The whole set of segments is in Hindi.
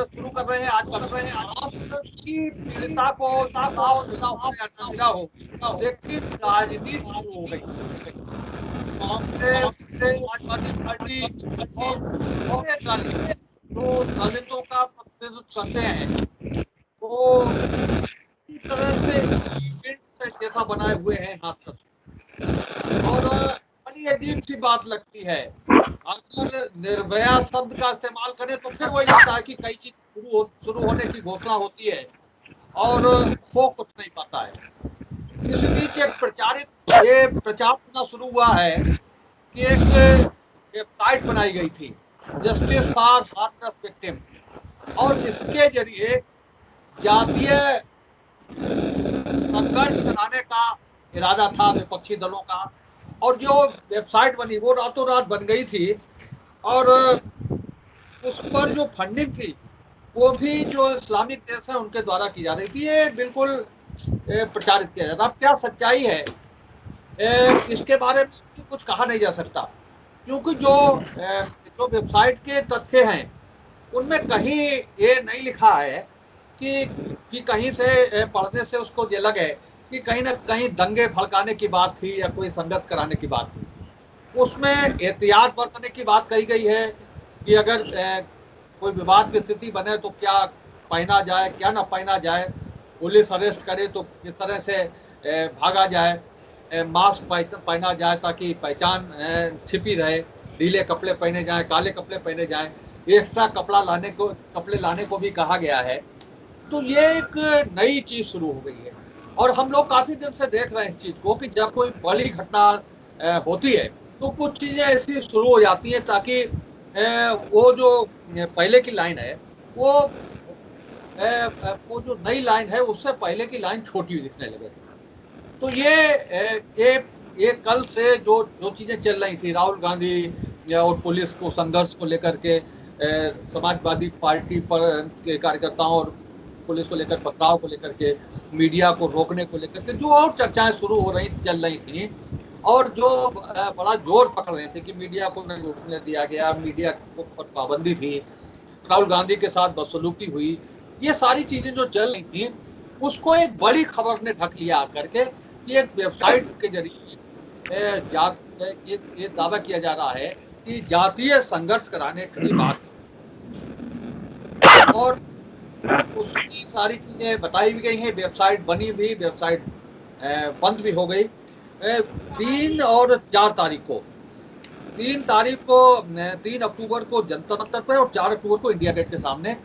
शुरू कर रहे हैं आज कर रहे हैं आपकी पीड़िता को इंसाफ मिला हो या न मिला हो, लेकिन राजनीति शुरू हो गई। कांग्रेस, समाजवादी पार्टी और अन्य दल जो दलितों का प्रतिनिधित्व करते हैं, वो इस तरह से इवेंट जैसा बनाए हुए हैं हाथ। और बड़ी अजीब सी बात लगती है, अगर निर्भया शब्द का इस्तेमाल करें तो फिर वही लगता है कि कई चीज शुरू होने की घोषणा होती है और हो कुछ नहीं पाता है। इस बीच ये प्रचार होना शुरू हुआ है कि एक वेबसाइट बनाई गई थी, जस्टिस फॉर हाथरस विक्टिम, और इसके जरिए जातीय संघर्ष कराने का इरादा था विपक्षी दलों का। और जो वेबसाइट बनी वो रातों रात बन गई थी, और उस पर जो फंडिंग थी वो भी जो इस्लामिक देश है उनके द्वारा की जा रही थी। ये बिल्कुल प्रचारित किया जाता। अब क्या सच्चाई है इसके बारे में कुछ कहा नहीं जा सकता, क्योंकि जो वेबसाइट के तथ्य हैं उनमें कहीं ये नहीं लिखा है कि कहीं से पढ़ने से उसको ये लगे कि कहीं ना कहीं दंगे भड़काने की बात थी या कोई संघर्ष कराने की बात थी। उसमें एहतियात बरतने की बात कही गई है कि अगर कोई विवाद की स्थिति बने तो क्या पहना जाए, क्या ना पहना जाए, पुलिस अरेस्ट करे तो किस तरह से भागा जाए, मास्क पहना जाए ताकि पहचान छिपी रहे, ढीले कपड़े पहने जाए, काले कपड़े पहने जाए, एक्स्ट्रा कपड़े लाने को भी कहा गया है। तो ये एक नई चीज शुरू हो गई है और हम लोग काफी दिन से देख रहे हैं इस चीज को कि जब कोई बड़ी घटना होती है तो कुछ चीजें ऐसी शुरू हो जाती हैं ताकि वो जो पहले की लाइन है वो जो नई लाइन है उससे पहले की लाइन छोटी दिखने लगे। तो ये कल से जो चीजें चल रही थी, राहुल गांधी और पुलिस को संघर्ष को लेकर के, समाजवादी पार्टी पर के कार्यकर्ताओं और पुलिस को लेकर पथराव को लेकर के, मीडिया को रोकने को लेकर के जो और चर्चाएं शुरू चल रही थी, और जो बड़ा जोर पकड़ रहे थे कि मीडिया को नहीं रोकने दिया गया, मीडिया पर पाबंदी थी, राहुल गांधी के साथ बदसलूकी हुई, ये सारी चीजें जो चल रही थी उसको एक बड़ी खबर ने ढक लिया आकर के कि एक वेबसाइट के जरिए ये दावा किया जा रहा है कि जातीय संघर्ष कराने की बात, और उसकी सारी चीजें बताई भी गई हैं। वेबसाइट बनी भी, वेबसाइट बंद भी हो गई। 3 और 4 तारीख को 3 अक्टूबर को जनता मंतर पर और 4 अक्टूबर को इंडिया गेट के सामने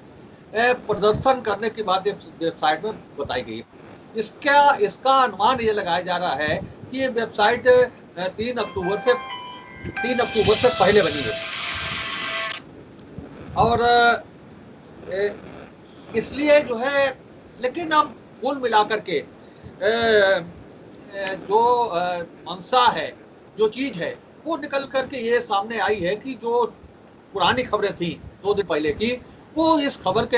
प्रदर्शन करने की बात वेबसाइट में बताई गई। इसका अनुमान ये लगाया जा रहा है कि ये वेबसाइट 3 अक्टूबर से पहले बनी है, और इसलिए जो है, लेकिन अब कुल मिलाकर के जो मंशा है, जो चीज है, वो निकल करके ये सामने आई है कि जो पुरानी खबरें थी 2 दिन पहले की, वो इस खबर के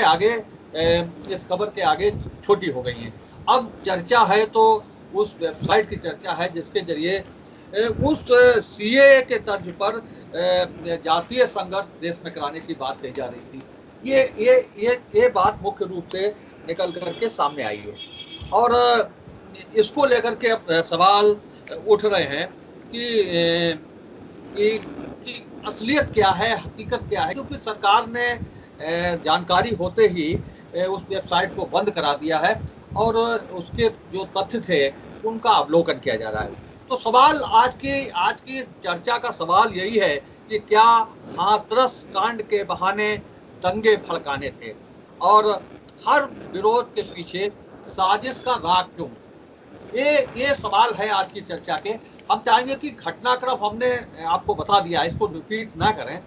आगे छोटी हो गई हैं। अब चर्चा है तो उस वेबसाइट की चर्चा है जिसके जरिए उस सीए के तर्ज पर जातीय संघर्ष देश में कराने की बात कही जा रही थी। ये बात मुख्य रूप से निकल करके सामने आई है, और इसको लेकर के अब सवाल उठ रहे हैं कि असलियत क्या है, हकीकत क्या है, क्योंकि सरकार ने जानकारी होते ही उस वेबसाइट को बंद करा दिया है और उसके जो तथ्य थे उनका अवलोकन किया जा रहा है। तो सवाल आज की चर्चा का सवाल यही है कि क्या हाथरस कांड के बहाने दंगे भड़काने थे, और हर विरोध के पीछे साजिश का राग क्यों? ये सवाल है आज की चर्चा के। हम चाहेंगे कि घटनाक्रम हमने आपको बता दिया, इसको रिपीट ना करें,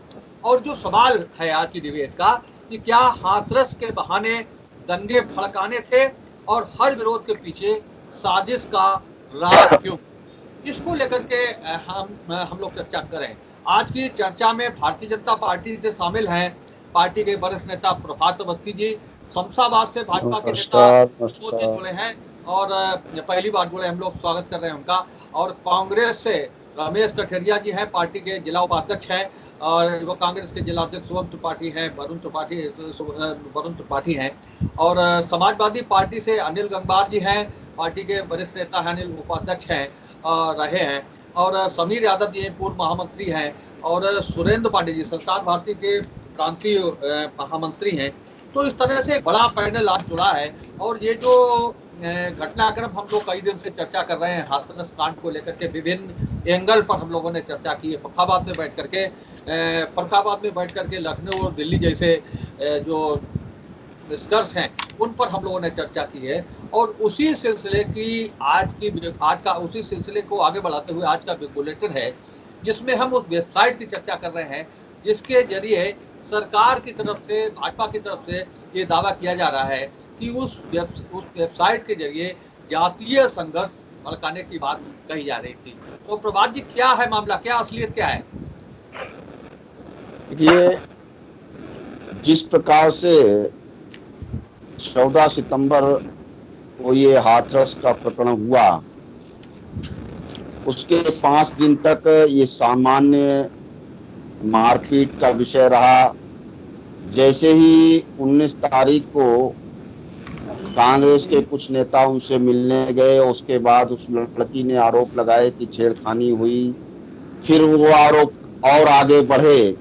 और जो सवाल है आज की डिबेट का कि क्या हाथरस के बहाने दंगे भड़काने थे और हर विरोध के पीछे साजिश का राग क्यों, इसको लेकर के हम लोग चर्चा करें। आज की चर्चा में भारतीय जनता पार्टी से शामिल हैं पार्टी के वरिष्ठ नेता प्रभात अवस्थी जी, शमशाबाद से भाजपा के नेता जुड़े हैं और पहली बार जुड़े, हम लोग स्वागत कर रहे हैं उनका। और कांग्रेस से रमेश कठेरिया जी हैं, पार्टी के जिला उपाध्यक्ष हैं, और वो कांग्रेस के जिलाध्यक्ष शुभम त्रिपाठी हैं, वरुण त्रिपाठी हैं, और समाजवादी पार्टी से अनिल गंगवार जी हैं, पार्टी के वरिष्ठ नेता हैं, अनिल उपाध्यक्ष हैं रहे हैं, और समीर यादव जी पूर्व महामंत्री हैं, और सुरेंद्र पांडे जी संस्कार भारती के प्रांतीय महामंत्री हैं। तो इस तरह से एक बड़ा पैनल आज जुड़ा है। और ये जो घटनाक्रम हम लोग कई दिन से चर्चा कर रहे हैं, हाथरस कांड को लेकर के विभिन्न एंगल पर हम लोगों ने चर्चा की है। फरुखाबाद में बैठ करके लखनऊ और दिल्ली जैसे जो निष्कर्ष हैं उन पर हम लोगों ने चर्चा की है। और उसी सिलसिले को आगे बढ़ाते हुए आज का बुलेटिन है, जिसमें हम उस वेबसाइट की चर्चा कर रहे हैं जिसके जरिए सरकार की तरफ से, भाजपा की तरफ से ये दावा किया जा रहा है कि उस वेबसाइट के जरिए जातीय संघर्ष भड़काने की बात कही जा रही थी। तो प्रभात जी, क्या है मामला, क्या असलियत क्या है? ये जिस प्रकार से 14 सितंबर को ये हाथरस का प्रकरण हुआ, उसके 5 दिन तक ये सामान्य मारपीट का विषय रहा। जैसे ही 19 तारीख को कांग्रेस के कुछ नेता उनसे मिलने गए, उसके बाद उस लड़की ने आरोप लगाए कि छेड़खानी हुई। फिर वो आरोप और आगे बढ़े,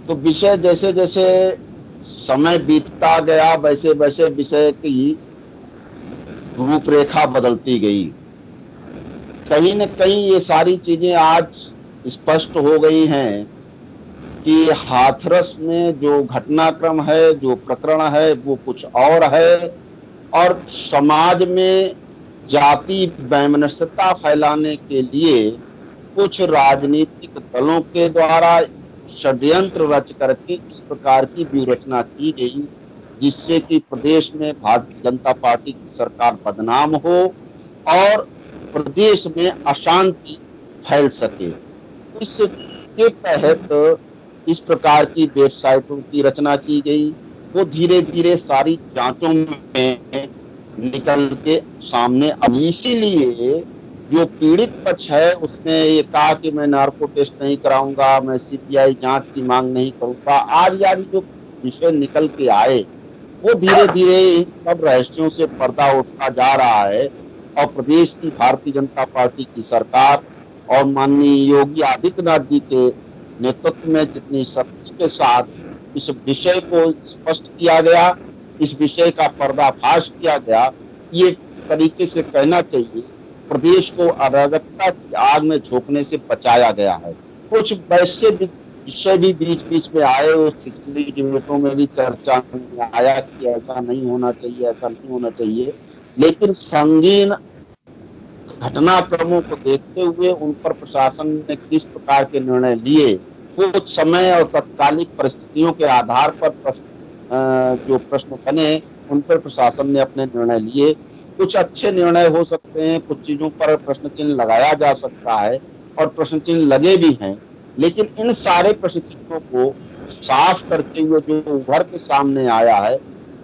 तो विषय जैसे जैसे समय बीतता गया वैसे वैसे विषय की रूपरेखा बदलती गई। कहीं न कहीं ये सारी चीजें आज स्पष्ट हो गई हैं कि हाथरस में जो घटनाक्रम है, जो प्रकरण है, वो कुछ और है, और समाज में जाति वैमनस्यता फैलाने के लिए कुछ राजनीतिक दलों के द्वारा षड्यंत्र रच करके इस प्रकार की व्यूहरचना की गई, जिससे कि प्रदेश में भारतीय जनता पार्टी की सरकार बदनाम हो और प्रदेश में अशांति फैल सके। इसके तहत इस प्रकार की वेबसाइटों की रचना की गई। वो धीरे धीरे सारी जांचों में निकल के सामने। अब इसीलिए जो पीड़ित पक्ष है उसने ये कहा कि मैं नार्को टेस्ट नहीं कराऊंगा, मैं सीबीआई जांच की मांग नहीं करूंगा। आज यार जो विषय निकल के आए वो धीरे धीरे इन सब रहस्यों से पर्दा उठता जा रहा है, और प्रदेश की भारतीय जनता पार्टी की सरकार और माननीय योगी आदित्यनाथ जी के नेतृत्व में जितनी सख्ती के साथ इस विषय को स्पष्ट किया गया, इस विषय का पर्दाफाश किया गया, ये तरीके से कहना चाहिए प्रदेश को अराजकता की आग में झोंकने से बचाया गया है। कुछ वैसे विषय भी बीच बीच में आए, उस पिछली डिबेटों में भी चर्चा में आया कि ऐसा नहीं होना चाहिए, ऐसा नहीं होना चाहिए, लेकिन संगीन घटनाक्रमों को देखते हुए उन पर प्रशासन ने किस प्रकार के निर्णय लिए, वो समय और तत्कालिक परिस्थितियों के आधार पर जो प्रश्न बने उन पर प्रशासन ने अपने निर्णय लिए। कुछ अच्छे निर्णय हो सकते हैं, कुछ चीजों पर प्रश्न चिन्ह लगाया जा सकता है और प्रश्न चिन्ह लगे भी हैं, लेकिन इन सारे प्रश्न चिन्हों को साफ करते हुए जो उभर के सामने आया है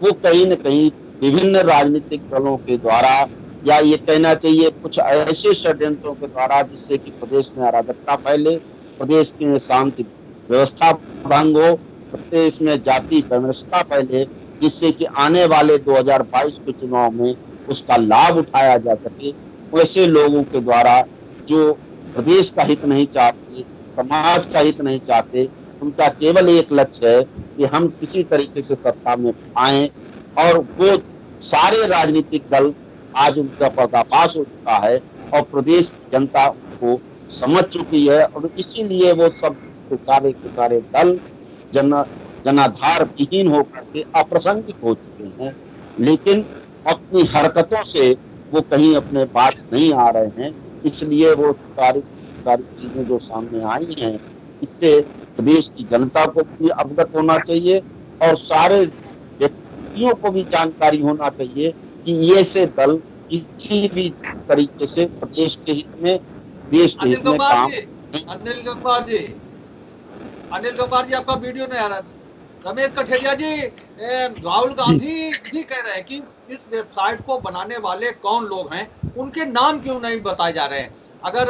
वो कहीं न कहीं विभिन्न राजनीतिक दलों के द्वारा, या ये कहना चाहिए कुछ ऐसे षड्यंत्रों के द्वारा जिससे कि प्रदेश में अराजकता फैले, प्रदेश की शांति व्यवस्था भंग हो, प्रदेश में जाति वैमनस्यता फैले, जिससे कि आने वाले 2022 के चुनाव में उसका लाभ उठाया जा सके। वैसे लोगों के द्वारा जो प्रदेश का हित नहीं चाहते, समाज का हित नहीं चाहते, उनका केवल एक लक्ष्य है कि हम किसी तरीके से सत्ता में आए, और वो सारे राजनीतिक दल आज उनका पर्दाफाश हो चुका है और प्रदेश की जनता को समझ चुकी है, और इसीलिए वो सब सारे के सारे दल जनाधार विहीन होकर के अप्रासंगिक हो चुके हैं, लेकिन अपनी हरकतों से वो कहीं अपने बात नहीं आ रहे हैं। इसलिए वो सारी चीजें जो सामने आई हैं, इससे प्रदेश की जनता को भी अवगत होना चाहिए और सारे व्यक्तियों को भी जानकारी होना चाहिए कि ये से दल किसी भी तरीके से प्रदेश के हित में, देश के हित में काम। अनिल गंगवार जी, आपका वीडियो नहीं आ रहा था। रमेश कठेरिया जी, राहुल गांधी भी कह रहे हैं कि इस वेबसाइट को बनाने वाले कौन लोग हैं, उनके नाम क्यों नहीं बताए जा रहे हैं? अगर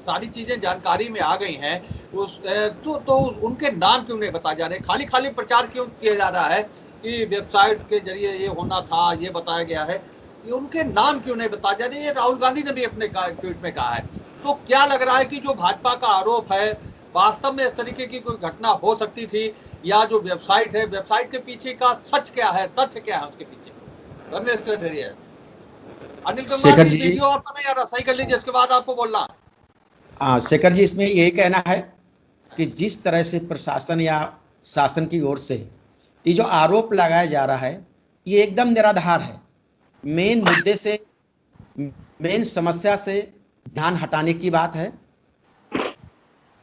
सारी चीजें जानकारी में आ गई हैं तो उनके नाम क्यों नहीं बताए जा रहे? खाली खाली प्रचार क्यों किया जा रहा है कि वेबसाइट के जरिए ये होना था, ये बताया गया है, ये उनके नाम क्यों नहीं बताए जा रहे? ये राहुल गांधी ने भी अपने ट्वीट में कहा है। तो क्या लग रहा है कि जो भाजपा का आरोप है, वास्तव में इस तरीके की कोई घटना हो सकती थी, या जो वेबसाइट है, वेबसाइट के पीछे का सच क्या है, तथ्य क्या है उसके पीछे? रमेश कटेरिया, अनिल कुमार शेखर जी, जी, वीडियो आपका नहीं आ रहा, सही कर लीजिए, इसके बाद आपको बोलना। हाँ शेखर जी, इसमें यही कहना है कि जिस तरह से प्रशासन या शासन की ओर से ये जो आरोप लगाया जा रहा है, ये एकदम निराधार है। मेन मुद्दे से, मेन समस्या से ध्यान हटाने की बात है।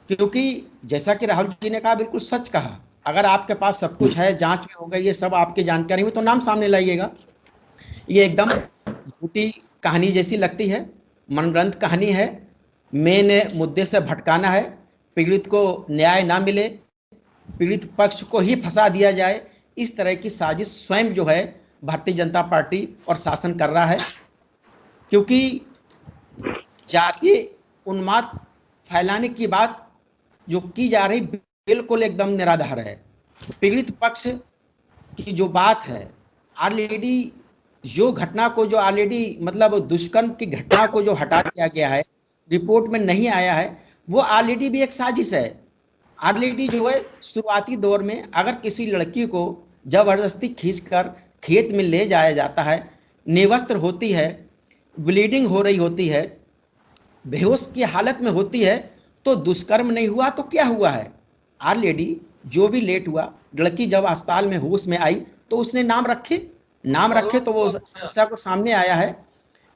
क्योंकि जैसा कि राहुल जी ने कहा, बिल्कुल सच कहा, अगर आपके पास सब कुछ है, जांच भी हो गई, ये सब आपकी जानकारी में, तो नाम सामने लाइएगा। ये एकदम झूठी कहानी जैसी लगती है, मनगढ़ंत कहानी है। मेन मुद्दे से भटकाना है, पीड़ित को न्याय ना मिले, पीड़ित पक्ष को ही फंसा दिया जाए, इस तरह की साजिश स्वयं जो है भारतीय जनता पार्टी और शासन कर रहा है। क्योंकि जातीय उन्माद फैलाने की बात जो की जा रही, बिल्कुल एकदम निराधार है। पीड़ित पक्ष की जो बात है, ऑलरेडी जो घटना को, जो ऑलरेडी मतलब दुष्कर्म की घटना को जो हटा दिया गया है, रिपोर्ट में नहीं आया है, वो ऑलरेडी भी एक साजिश है। ऑलरेडी जो है शुरुआती दौर में अगर किसी लड़की को जबरदस्ती खींचकर खेत में ले जाया जाता है, निर्वस्त्र होती है, ब्लीडिंग हो रही होती है, बेहोश की हालत में होती है, तो दुष्कर्म नहीं हुआ तो क्या हुआ है? ऑलरेडी जो भी लेट हुआ, लड़की जब अस्पताल में होश में आई तो उसने नाम रखे तो वो समस्या को सामने आया है।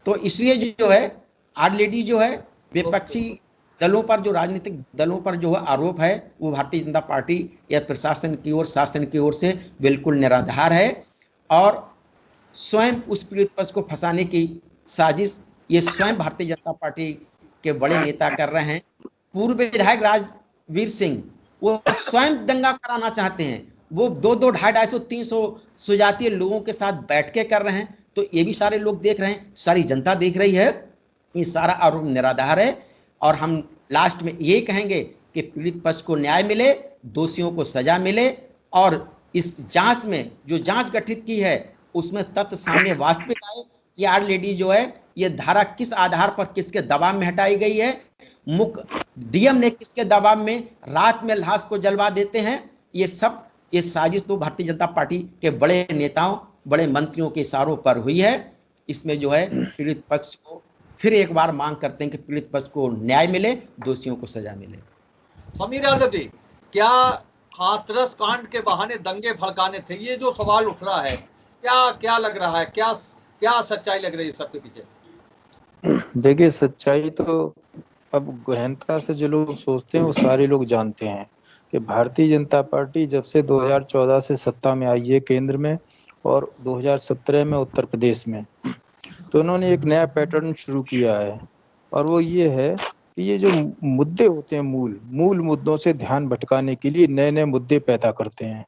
तो इसलिए जो है ऑलरेडी जो है विपक्षी दलों पर, जो राजनीतिक दलों पर जो आरोप है, वो भारतीय जनता पार्टी या प्रशासन की ओर, शासन की ओर से बिल्कुल निराधार है। और स्वयं उस पीड़ित पक्ष को फंसाने की साजिश ये स्वयं भारतीय जनता पार्टी के बड़े नेता कर रहे हैं। पूर्व विधायक राजवीर सिंह, वो स्वयं दंगा कराना चाहते हैं। वो 200, 250, 300 सुजातीय लोगों के साथ बैठ के कर रहे हैं। तो ये भी सारे लोग देख रहे हैं, सारी जनता देख रही है। ये सारा आरोप निराधार है। और हम लास्ट में ये कहेंगे कि पीड़ित पक्ष को न्याय मिले, दोषियों को सजा मिले, और इस जांच में जो जांच गठित की है उसमें तथ्य सामने वास्तविक आए कि ऑलरेडी जो है ये धारा किस आधार पर किसके दबाव में हटाई गई है, मुख्य डीएम ने किसके दबाव में रात में लाश को जलवा देते हैं। ये सब, ये साजिश तो भारतीय जनता पार्टी के बड़े नेताओं, बड़े मंत्रियों के इशारों पर हुई है। इसमें जो है पीड़ित पक्ष को फिर एक बार मांग करते हैं कि पीड़ित पक्ष को न्याय मिले, दोषियों को सजा मिले। समीर यादव जी, क्या हाथरस कांड के बहाने दंगे भड़काने थे? ये जो सवाल उठ रहा है, क्या लग रहा है, क्या सच्चाई लग रही है सबके पीछे? देखिए, सच्चाई तो अब गहनता से जो लोग सोचते हैं वो सारे लोग जानते हैं कि भारतीय जनता पार्टी जब से 2014 से सत्ता में आई है केंद्र में, और 2017 में उत्तर प्रदेश में, तो उन्होंने एक नया पैटर्न शुरू किया है। और वो ये है कि ये जो मुद्दे होते हैं, मूल मुद्दों से ध्यान भटकाने के लिए नए नए मुद्दे पैदा करते हैं।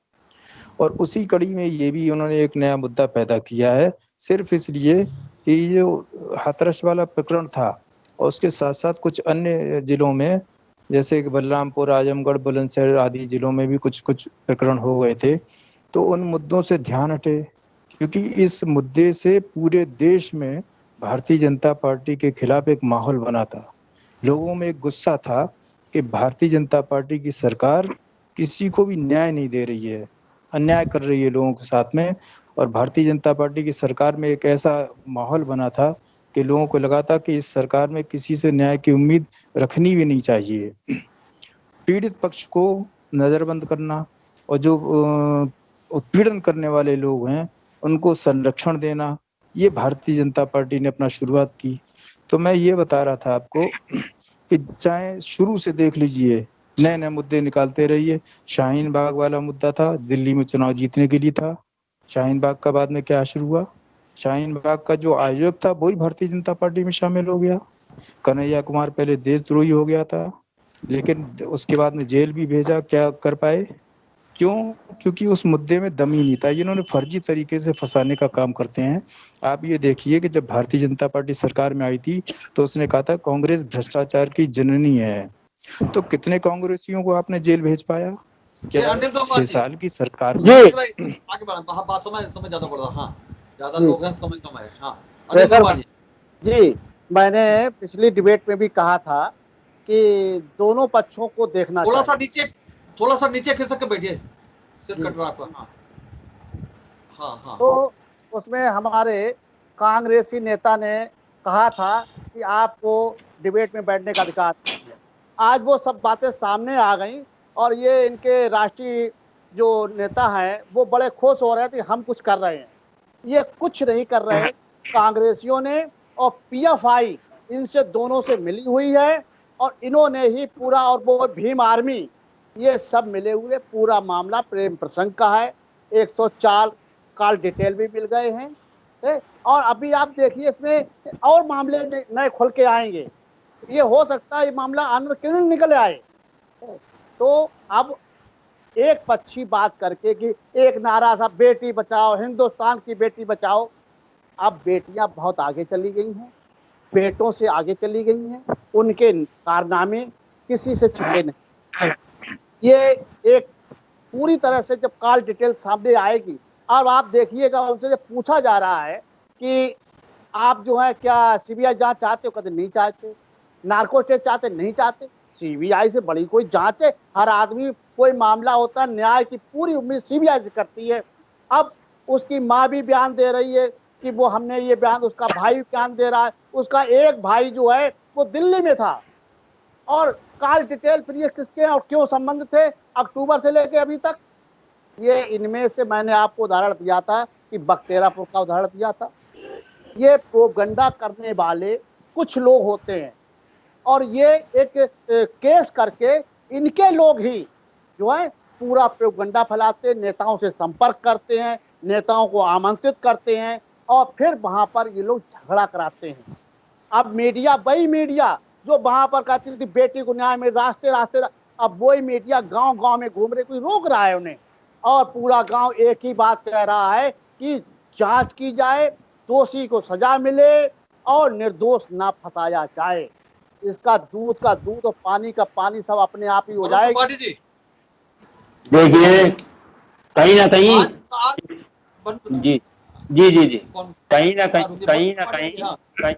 और उसी कड़ी में ये भी उन्होंने एक नया मुद्दा पैदा किया है, सिर्फ इसलिए कि ये जो हाथरस वाला प्रकरण था और उसके साथ साथ कुछ अन्य जिलों में, जैसे कि बलरामपुर, आजमगढ़, बुलंदशहर आदि जिलों में भी कुछ प्रकरण हो गए थे, तो उन मुद्दों से ध्यान हटे। क्योंकि इस मुद्दे से पूरे देश में भारतीय जनता पार्टी के खिलाफ एक माहौल बना था। लोगों में एक गुस्सा था कि भारतीय जनता पार्टी की सरकार किसी को भी न्याय नहीं दे रही है, अन्याय कर रही है लोगों के साथ में। और भारतीय जनता पार्टी की सरकार में एक ऐसा माहौल बना था कि लोगों को लगा था कि इस सरकार में किसी से न्याय की उम्मीद रखनी भी नहीं चाहिए। पीड़ित पक्ष को नजरबंद करना और जो उत्पीड़न करने वाले लोग हैं उनको संरक्षण देना, ये भारतीय जनता पार्टी ने अपना शुरुआत की। तो मैं ये बता रहा था आपको कि चाहे शुरू से देख लीजिए, नए नए मुद्दे निकालते रहिए। शाहीन बाग वाला मुद्दा था, दिल्ली में चुनाव जीतने के लिए था। शाहीन बाग का बाद में क्या शुरू हुआ? शाहीन बाग का जो आयोजक था वही भारतीय जनता पार्टी में शामिल हो गया। कन्हैया कुमार पहले देशद्रोही हो गया था, लेकिन उसके बाद में जेल भी भेजा। क्या कर पाए? क्यों? क्योंकि उस मुद्दे में दम ही नहीं था। इन्होंने फर्जी तरीके से फंसाने का काम करते हैं। आप ये देखिए कि जब भारतीय जनता पार्टी सरकार में आई थी तो उसने कहा था कांग्रेस भ्रष्टाचार की जननी है, तो कितने कांग्रेसियों को आपने जेल भेज पाया? ये अनिल कुमार 6 जी। साल की सरकार जी। आगे बढ़ा, हाँ, बात समय ज्यादा बढ़ रहा, हाँ, ज्यादा जी। लोग हैं, समय कम है, हाँ, अनिल शेखर कुमार जी। जी, मैंने पिछली डिबेट में भी कहा था कि दोनों पक्षों को देखना थोड़ा चाहिए। सा नीचे खिसक के बैठिए, सिर कट रहा आपका, हाँ हाँ हाँ। तो उसमें हमारे कांग्रेसी नेता ने कहा था कि आपको डिबेट में बैठने का अधिकार नहीं है। आज वो सब बातें सामने आ गई और ये इनके राष्ट्रीय जो नेता हैं वो बड़े खुश हो रहे थे, हम कुछ कर रहे हैं। ये कुछ नहीं कर रहे। कांग्रेसियों ने और पीएफआई इनसे दोनों से मिली हुई है और इन्होंने ही पूरा, और वो भीम आर्मी, ये सब मिले हुए पूरा मामला प्रेम प्रसंग का है। 104 कॉल डिटेल भी मिल गए हैं। और अभी आप देखिए इसमें और मामले नए खुल के आएंगे। ये हो सकता है ये मामला आनंद किरण निकल आए। तो अब एक पक्षी बात करके कि एक नारा था बेटी बचाओ, हिंदुस्तान की बेटी बचाओ। अब बेटियां बहुत आगे चली गई हैं, बेटों से आगे चली गई हैं, उनके कारनामे किसी से छिपे नहीं। ये एक पूरी तरह से जब कॉल डिटेल सामने आएगी, अब आप देखिएगा उनसे जब पूछा जा रहा है कि आप जो है क्या सीबीआई जांच चाहते हो, कहते नहीं चाहते। नार्को टेस्ट चाहते नहीं चाहते। सीबीआई से बड़ी कोई जांच है? हर आदमी, कोई मामला होता है न्याय की पूरी उम्मीद सीबीआई से करती है। अब उसकी माँ भी बयान दे रही है कि वो हमने ये बयान, उसका भाई बयान दे रहा है। उसका एक भाई जो है वो दिल्ली में था और कॉल डिटेल फिर ये किसके और क्यों संबंध थे अक्टूबर से लेके अभी तक। ये इनमें से मैंने आपको उदाहरण दिया था कि बख्तियारपुर का उदाहरण दिया था। ये प्रोपगंडा करने वाले कुछ लोग होते हैं और ये एक केस करके इनके लोग ही जो है पूरा प्रोपगंडा फैलाते, नेताओं से संपर्क करते हैं, नेताओं को आमंत्रित करते हैं और फिर वहां पर ये लोग झगड़ा कराते हैं। अब मीडिया, वही मीडिया जो वहां पर कहती थी बेटी को न्याय में रास्ते रास्ते, अब वही मीडिया गांव गांव में घूम रहे, कोई रोक रहा है उन्हें? और पूरा गांव एक ही बात कह रहा है कि जांच की जाए, दोषी को सजा मिले और निर्दोष ना फंसाया जाए। इसका दूध का दूध और पानी का पानी सब अपने आप ही हो मनोज जाएगा। त्रिपाठी जी, देखिए, कहीं ना कहीं आज जी जी जी जी कौन, कहीं ना हाँ, कहीं रुकिए, कहीं ना त्रिपाठी जी, कहीं हाँ,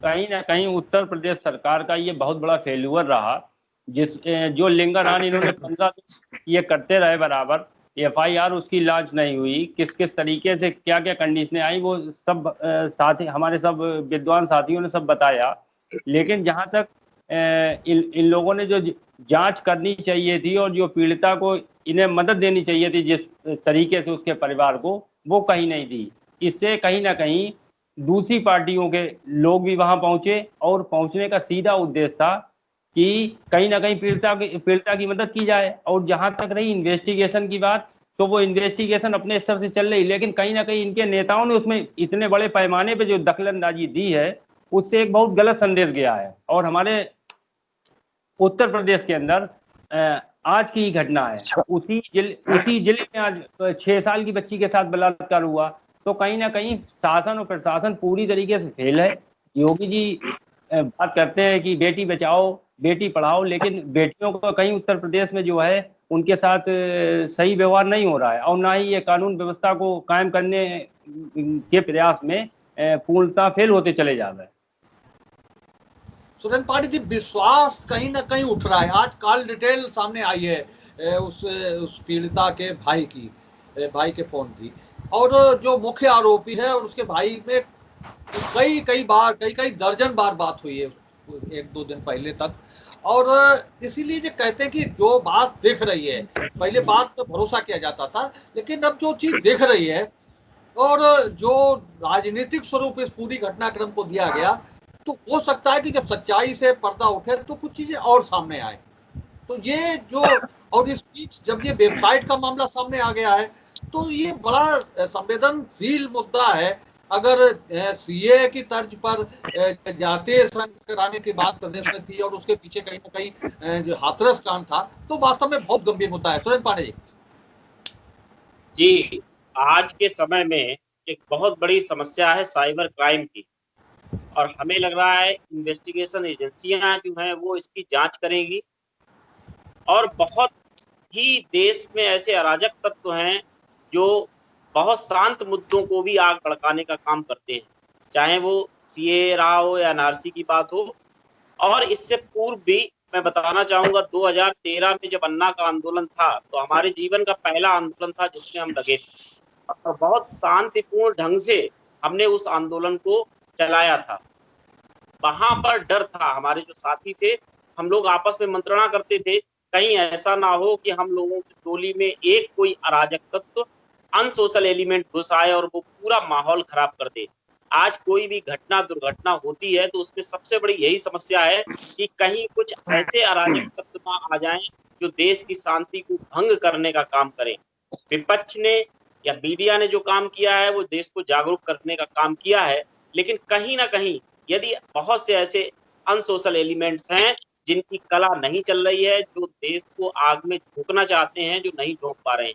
कहीं ना कहीं उत्तर प्रदेश सरकार का ये बहुत बड़ा फेल्यूर रहा। जो लिंगारान इन्होंने 15 दिन ये करते रहे बराबर, एफआईआर उसकी लॉन्च नहीं हुई, किस किस तरीके से क्या क्या कंडीशनें आई वो सब साथी, हमारे सब विद्वान साथियों ने सब बताया। लेकिन जहां तक इन लोगों ने जो जांच करनी चाहिए थी और जो पीड़िता को इन्हें मदद देनी चाहिए थी जिस तरीके से उसके परिवार को, वो कहीं नहीं दी। इससे कहीं ना कहीं दूसरी पार्टियों के लोग भी वहां पहुंचे और पहुंचने का सीधा उद्देश्य था कि कहीं ना कहीं पीड़िता की मदद की जाए। और जहां तक रही इन्वेस्टिगेशन की बात, तो वो इन्वेस्टिगेशन अपने स्तर से चल रही, लेकिन कहीं ना कहीं इनके नेताओं ने उसमें इतने बड़े पैमाने पे जो दखलंदाजी दी है उससे एक बहुत गलत संदेश गया है। और हमारे उत्तर प्रदेश के अंदर आज की ही घटना है, उसी जिले में आज 6 साल की बच्ची के साथ बलात्कार हुआ। तो कहीं ना कहीं शासन और प्रशासन पूरी तरीके से फेल है। योगी जी बात करते हैं कि बेटी बचाओ बेटी पढ़ाओ, लेकिन बेटियों को कहीं उत्तर प्रदेश में जो है उनके साथ सही व्यवहार नहीं हो रहा है और ना ही ये कानून व्यवस्था को कायम करने के प्रयास में पूर्णतः फेल होते चले जा रहे हैं। सुरेंद्र पाठी जी, विश्वास कहीं ना कहीं उठ रहा है। आज कॉल डिटेल सामने आई है उस पीड़िता के भाई के फोन की, और जो मुख्य आरोपी है और उसके भाई में कई दर्जन बार बात हुई है 1-2 दिन पहले तक। और इसीलिए जो कहते हैं कि जो बात दिख रही है, पहले बात पे भरोसा किया जाता था, लेकिन अब जो चीज दिख रही है और जो राजनीतिक स्वरूप इस पूरी घटनाक्रम को दिया गया, तो हो सकता है कि जब सच्चाई से पर्दा उठे तो कुछ चीजें और सामने आए। तो ये जो, और इस बीच जब ये वेबसाइट का मामला सामने आ गया है, तो ये बड़ा संवेदनशील मुद्दा है। अगर सीए की तर्ज पर जातीय संघ कराने की बात प्रदेश में थी और उसके पीछे कहीं ना कहीं जो हाथरस कांड था, तो वास्तव में बहुत गंभीर मुद्दा है। सुरेंद्र पांडे जी, आज के समय में एक बहुत बड़ी समस्या है साइबर क्राइम की, और हमें लग रहा है इन्वेस्टिगेशन एजेंसियां जो हैं वो इसकी जांच करेंगी और बहुत ही देश में ऐसे अराजक तत्व हैं जो बहुत शांत मुद्दों को भी आग भड़काने का काम करते हैं, चाहे वो सीए रहा हो या एनआरसी की बात हो। और इससे पूर्व भी मैं बताना चाहूंगा 2013 में जब अन्ना का आंदोलन था तो हमारे जीवन का पहला आंदोलन था जिसमें हम लगे और बहुत शांतिपूर्ण ढंग से हमने उस आंदोलन को चलाया था। वहां पर डर था, हमारे जो साथी थे हम लोग आपस में मंत्रणा करते थे कहीं ऐसा ना हो कि हम लोगों की टोली में एक कोई अराजक तत्व अनसोशल एलिमेंट घुस आए और वो पूरा माहौल खराब कर दे। आज कोई भी घटना दुर्घटना होती है तो उसमें सबसे बड़ी यही समस्या है कि कहीं कुछ ऐसे अराजक तत्व ना आ जाएं जो देश की शांति को भंग करने का काम करें। विपक्ष ने या मीडिया ने जो काम किया है वो देश को जागरूक करने का काम किया है, लेकिन कहीं ना कहीं यदि बहुत से ऐसे अनसोशल एलिमेंट्स हैं जिनकी कला नहीं चल रही है, जो देश को आग में झोंकना चाहते हैं, जो नहीं झोंक पा रहे हैं,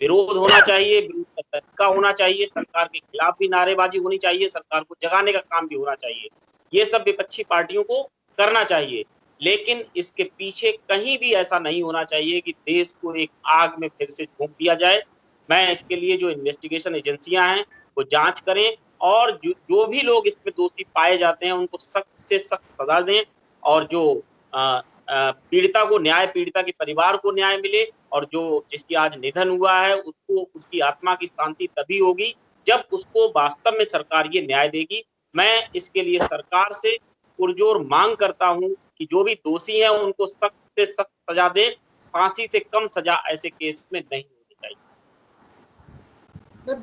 विरोध होना चाहिए, विरोध का तरीका होना चाहिए, सरकार के खिलाफ भी नारेबाजी होनी चाहिए, सरकार को जगाने का काम भी होना चाहिए। ये सब विपक्षी पार्टियों को करना चाहिए, लेकिन इसके पीछे कहीं भी ऐसा नहीं होना चाहिए कि देश को एक आग में फिर से झोंक दिया जाए। मैं इसके लिए जो इन्वेस्टिगेशन एजेंसियां हैं वो जांच करें और जो भी लोग इसमें दोषी पाए जाते हैं उनको सख्त से सख्त सजा दें और जो पीड़िता को न्याय, पीड़िता के परिवार को न्याय मिले और जो जिसकी आज निधन हुआ है उसको उसकी आत्मा की शांति तभी होगी जब उसको वास्तव में सरकार ये न्याय देगी। मैं इसके लिए सरकार से पुरजोर मांग करता हूं कि जो भी दोषी हैं उनको सख्त से सख्त सजा दे, फांसी से कम सजा ऐसे केस में नहीं होनी चाहिए।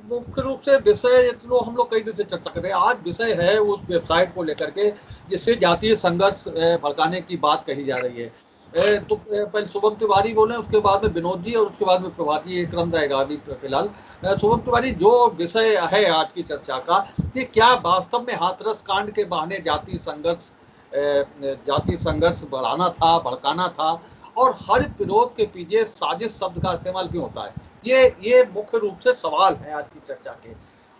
मुख्य रूप से विषय तो हम लोग कई दिन से चर्चा कर रहे हैं, आज विषय है उस वेबसाइट को लेकर के जिससे जातीय संघर्ष भड़काने की बात कही जा रही है। तो पहले शुभम तिवारी बोले, उसके बाद में विनोद जी और उसके बाद में प्रभात जी, क्रम रहेगा अभी फिलहाल। शुभम तिवारी, जो विषय है आज की चर्चा का कि क्या वास्तव में हाथरस कांड के बहाने जातीय संघर्ष बढ़ाना था, भड़काना था और हर विरोध के पीछे साजिश शब्द का इस्तेमाल क्यों होता है, ये मुख्य रूप से सवाल है आज की चर्चा के।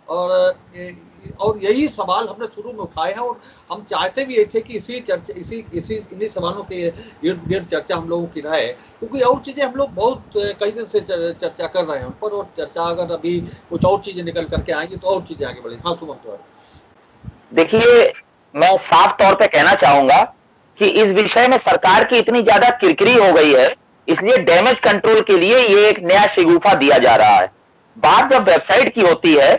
और यही सवाल हमने शुरू में उठाए हैं और हम चाहते भी ये थे कि इन्हीं सवालों के इर्द गिर्द चर्चा हम लोगों की रहे, क्योंकि और चीजें हम लोग बहुत कई दिन से चर्चा कर रहे हैं उन पर, और चर्चा अगर अभी कुछ और चीजें निकल करके आएंगी तो और चीजें आगे बढ़ेंगी। हाँ शुभम तो देखिए, मैं साफ तौर पे कहना चाहूंगा कि इस विषय में सरकार की इतनी ज्यादा किरकिरी हो गई है, इसलिए डैमेज कंट्रोल के लिए ये एक नया शिगुफा दिया जा रहा है। बात जब वेबसाइट की होती है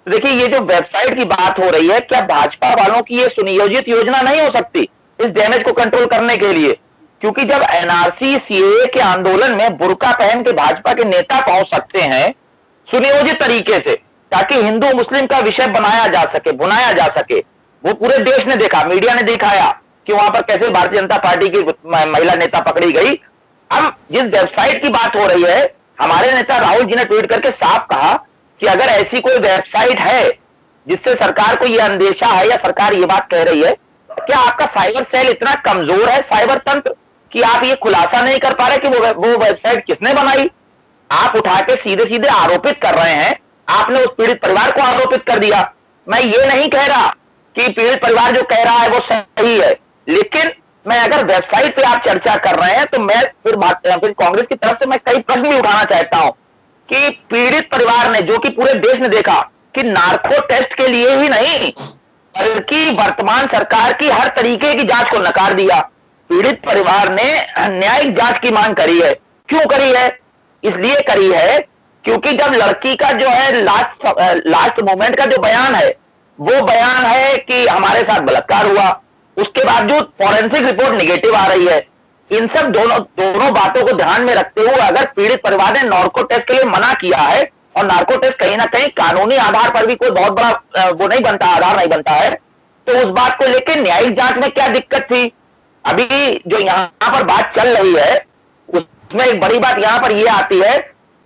तो देखिए, ये जो वेबसाइट की बात हो रही है, क्या भाजपा वालों की ये सुनियोजित योजना नहीं हो सकती इस डैमेज को कंट्रोल करने के लिए? क्योंकि जब एनआरसी सीएए के आंदोलन में बुर्का पहन के भाजपा के नेता पहुंच सकते हैं सुनियोजित तरीके से, ताकि हिंदू मुस्लिम का विषय बनाया जा सके, बुनाया जा सके, वो पूरे देश ने देखा, मीडिया ने दिखाया कि वहां पर कैसे भारतीय जनता पार्टी की महिला नेता पकड़ी गई। अब जिस वेबसाइट की बात हो रही है, हमारे नेता राहुल जी ने ट्वीट करके साफ कहा कि अगर ऐसी कोई वेबसाइट है जिससे सरकार को यह अंदेशा है या सरकार ये बात कह रही है, क्या आपका साइबर सेल इतना कमजोर है, साइबर तंत्र, कि आप ये खुलासा नहीं कर पा रहे कि वो वेबसाइट किसने बनाई? आप उठा के सीधे सीधे आरोपित कर रहे हैं, आपने उस पीड़ित परिवार को आरोपित कर दिया। मैं ये नहीं कह रहा कि पीड़ित परिवार जो कह रहा है वो सही है, लेकिन मैं अगर वेबसाइट पे आप चर्चा कर रहे हैं तो मैं फिर कांग्रेस की तरफ से मैं कई प्रश्न भी उठाना चाहता हूं कि पीड़ित परिवार ने, जो कि पूरे देश ने देखा कि नार्को टेस्ट के लिए ही नहीं बल्कि वर्तमान सरकार की हर तरीके की जांच को नकार दिया। पीड़ित परिवार ने न्यायिक जांच की मांग करी है। क्यों करी है? इसलिए करी है क्योंकि जब लड़की का जो है लास्ट मोमेंट का जो बयान है, वो बयान है कि हमारे साथ बलात्कार हुआ, उसके बावजूद फॉरेंसिक रिपोर्ट निगेटिव आ रही है। इन सब दोनों बातों को ध्यान में रखते हुए अगर पीड़ित परिवार ने नार्को टेस्ट के लिए मना किया है, और नार्को टेस्ट कहीं ना कहीं कानूनी आधार पर भी कोई बहुत बड़ा वो नहीं बनता, आधार नहीं बनता है, तो उस बात को लेकर न्यायिक जांच में क्या दिक्कत थी? अभी जो यहाँ पर बात चल रही है उसमें एक बड़ी बात यहाँ पर यह आती है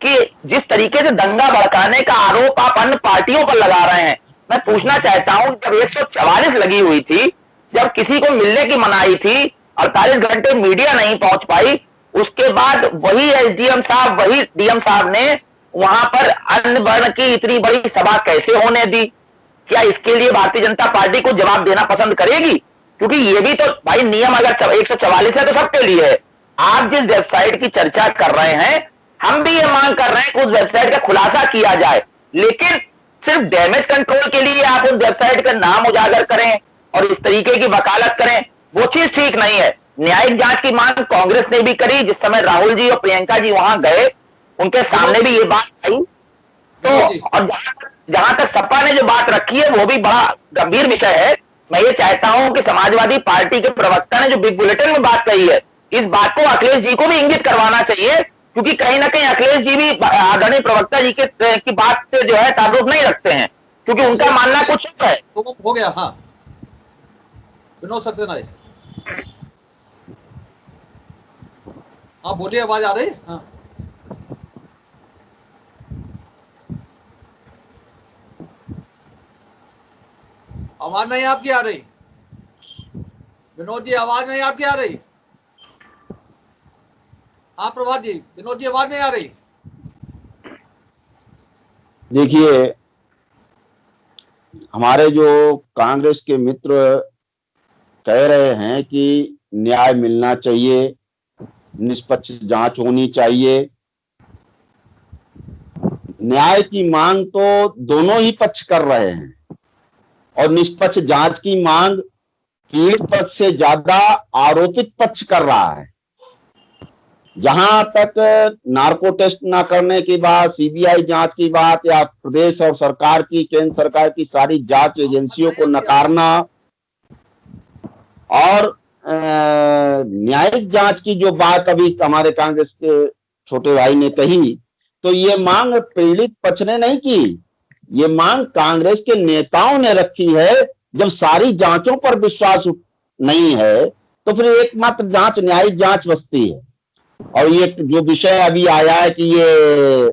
कि जिस तरीके से दंगा भड़काने का आरोप आप अन्य पार्टियों पर लगा रहे हैं, मैं पूछना चाहता हूं, जब 144 लगी हुई थी, जब किसी को मिलने की मनाही थी, 48 घंटे मीडिया नहीं पहुंच पाई, उसके बाद वही एसडीएम साहब, वही डीएम साहब ने वहां पर अन्न वर्ण की इतनी बड़ी सभा कैसे होने दी? क्या इसके लिए भारतीय जनता पार्टी को जवाब देना पसंद करेगी? क्योंकि ये भी तो भाई नियम अगर 144 है तो सबके लिए है, आप जिस वेबसाइट की चर्चा कर रहे हैं, हम भी ये मांग कर रहे हैं कि उस वेबसाइट का खुलासा किया जाए, लेकिन सिर्फ डैमेज कंट्रोल के लिए आप उस वेबसाइट का नाम उजागर करें और इस तरीके की वकालत करें, वो चीज ठीक नहीं है। न्यायिक जांच की मांग कांग्रेस ने भी करी, जिस समय राहुल जी और प्रियंका जी वहां गए उनके सामने भी ये बात आई। तो और जहां तक सपा ने जो बात रखी है वो भी बड़ा गंभीर विषय है। मैं ये चाहता हूं कि समाजवादी पार्टी के प्रवक्ता ने जो बिग बुलेटिन में बात कही है, इस बात को अखिलेश जी को भी इंगित करवाना चाहिए, क्योंकि कहीं ना कहीं अखिलेश जी भी आदरणीय प्रवक्ता जी की बात से जो है ताल्लुक नहीं रखते हैं, क्योंकि उनका मानना कुछ है। तो हो गया। हाँ, विनोद सक्सेना, हाँ बोलिए, आवाज आ रही है? हाँ, आवाज नहीं आपकी आ रही विनोद जी, आवाज नहीं आपकी आ रही। हाँ प्रभात जी, विनोद जी आवाज नहीं आ रही। देखिए, हमारे जो कांग्रेस के मित्र कह रहे हैं कि न्याय मिलना चाहिए, निष्पक्ष जांच होनी चाहिए। न्याय की मांग तो दोनों ही पक्ष कर रहे हैं, और निष्पक्ष जांच की मांग पीड़ित पक्ष से ज्यादा आरोपित पक्ष कर रहा है। जहां तक नार्को टेस्ट ना करने की बात, सीबीआई जांच की बात, या प्रदेश और सरकार की, केंद्र सरकार की सारी जांच एजेंसियों को नकारना, और न्यायिक जांच की जो बात अभी हमारे कांग्रेस के छोटे भाई ने कही, तो ये मांग पीड़ित पक्ष ने नहीं की, ये मांग कांग्रेस के नेताओं ने रखी है। जब सारी जांचों पर विश्वास नहीं है तो फिर एकमात्र जांच न्यायिक जांच बचती है। और ये जो विषय अभी आया है कि ये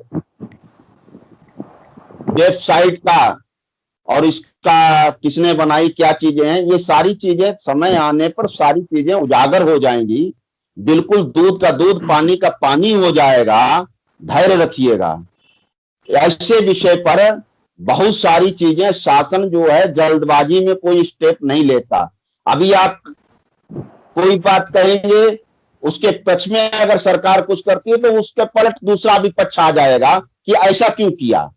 वेबसाइट का और इसका किसने बनाई, क्या चीजें हैं, ये सारी चीजें समय आने पर सारी चीजें उजागर हो जाएंगी। बिल्कुल दूध का दूध, पानी का पानी हो जाएगा। धैर्य रखिएगा। ऐसे विषय पर बहुत सारी चीजें शासन जो है जल्दबाजी में कोई स्टेप नहीं लेता। अभी आप कोई बात कहेंगे, उसके पक्ष में अगर सरकार कुछ करती है तो उसके पलट दूसरा भी पक्ष आ जाएगा कि ऐसा क्यों किया।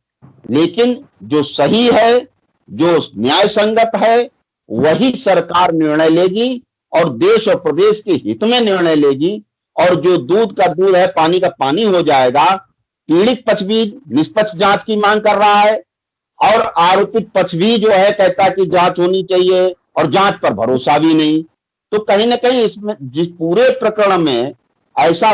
लेकिन जो सही है, जो न्याय संगत है, वही सरकार निर्णय लेगी और देश और प्रदेश के हित में निर्णय लेगी। और जो दूध का दूध है, पानी का पानी हो जाएगा। पीड़ित पक्ष भी निष्पक्ष जांच की मांग कर रहा है और आरोपित पक्ष भी जो है कहता है कि जांच होनी चाहिए, और जांच पर भरोसा भी नहीं। तो कहीं ना कहीं इसमें, जिस पूरे प्रकरण में ऐसा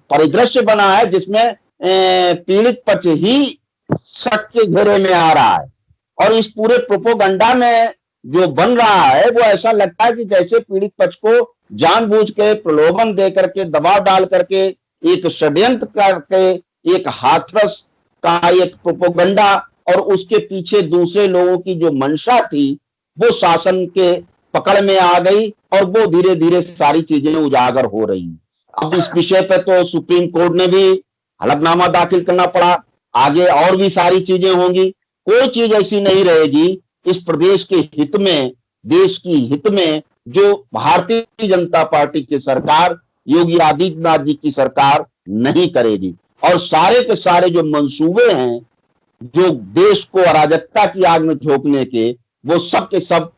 परिदृश्य बना है जिसमें पीड़ित पक्ष ही शक के घेरे में आ रहा है, और इस पूरे प्रोपोगंडा में जो बन रहा है वो ऐसा लगता है कि जैसे पीड़ित पक्ष को जानबूझ के प्रलोभन दे करके, दबाव डाल करके, एक षड्यंत्र करके, एक हाथरस का एक प्रोपोगंडा, और उसके पीछे दूसरे लोगों की जो मंशा थी वो शासन के पकड़ में आ गई, और वो धीरे धीरे सारी चीजें उजागर हो रही हैं। अब इस विषय पे तो सुप्रीम कोर्ट ने भी हलफनामा दाखिल करना पड़ा, आगे और भी सारी चीजें होंगी। कोई चीज ऐसी नहीं रहेगी इस प्रदेश के हित में, देश की हित में, जो भारतीय जनता पार्टी की सरकार, योगी आदित्यनाथ जी की सरकार नहीं करेगी। और सारे के सारे जो मंसूबे हैं जो देश को अराजकता की आग में झोंकने के, वो सब के सब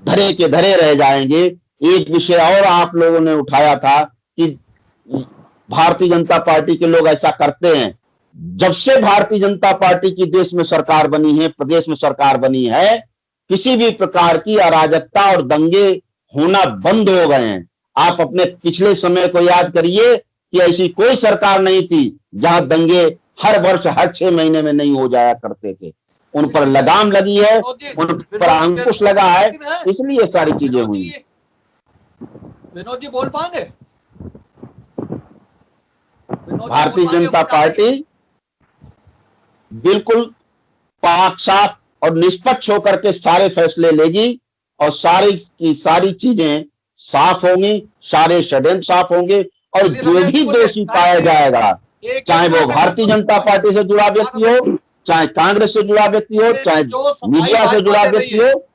धरे के धरे रह जाएंगे। एक विषय और आप लोगों ने उठाया था कि भारतीय जनता पार्टी के लोग ऐसा करते हैं। जब से भारतीय जनता पार्टी की देश में सरकार बनी है, प्रदेश में सरकार बनी है, किसी भी प्रकार की अराजकता और दंगे होना बंद हो गए हैं। आप अपने पिछले समय को याद करिए कि ऐसी कोई सरकार नहीं थी जहां दंगे हर वर्ष, हर 6 महीने में नहीं हो जाया करते थे। उन पर लगाम लगी है, उन पर अंकुश लगा है, इसलिए सारी चीजें हुई। विनोद जी बोल पाएंगे? भारतीय जनता पार्टी बिल्कुल पाक साफ और निष्पक्ष होकर के सारे फैसले लेगी, और सारी की सारी चीजें साफ होंगी, सारे षड्यंत्र साफ होंगे, और जो भी दोषी पाया जाएगा, चाहे वो भारतीय जनता पार्टी से जुड़ा व्यक्ति हो, चाहे कांग्रेस से जुड़ा व्यक्ति हो, चाहे मीडिया से जुड़ा व्यक्ति हो,